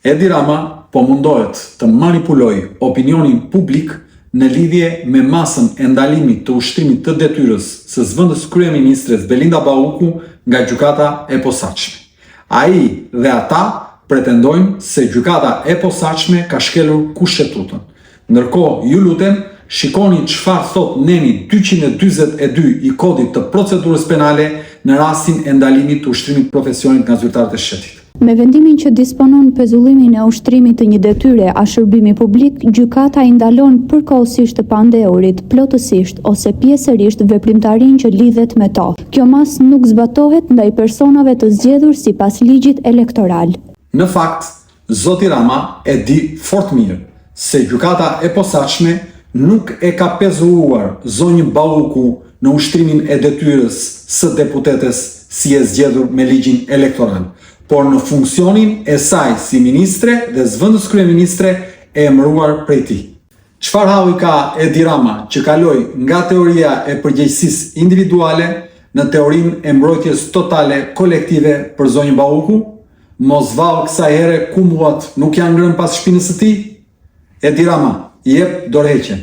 Edi Rama po mundohet të manipulojë opinionin publik në lidhje me masën e ndalimit të ushtrimit të detyrës së zëvendës kryeministres Belinda Bauku nga gjykata e posaçme. Ai dhe ata pretendojnë se gjykata e posaçme ka shkelur kushtetuton. Ndërkohë, ju lutem, shikoni çfarë thot neni 242 i kodit të procedurës penale në rastin e ndalimit të ushtrimit profesionit nga zyrtarët e shtetit. Me vendimin që disponon pezullimin e ushtrimit të një detyre a shërbimi publik, gjykata i ndalon përkohësisht të pandehurit, plotësisht ose pjesërisht veprimtarinë që lidhet me to. Kjo mas nuk zbatohet ndaj personave të zgjedhur sipas ligjit elektoral. Në fakt, zoti Rama e di fort mirë se gjykata e posaçme nuk e ka pezulluar zonjën Bauku në ushtrimin e detyrës së deputetes si e zgjedhur me ligjin elektoral, por në funksionin e saj si ministre dhe zëvendës kryeministre e emëruar prej tij. Çfarë halli ka Edi Rama që kaloi nga teoria e përgjegjësisë individuale në teorinë e mbrojtjes totale kolektive për zonjën Bauku? Mos vallë kësaj here kumullat nuk janë ngrënë pas shpinës së tij? Edi Rama, jep dorëheqjen.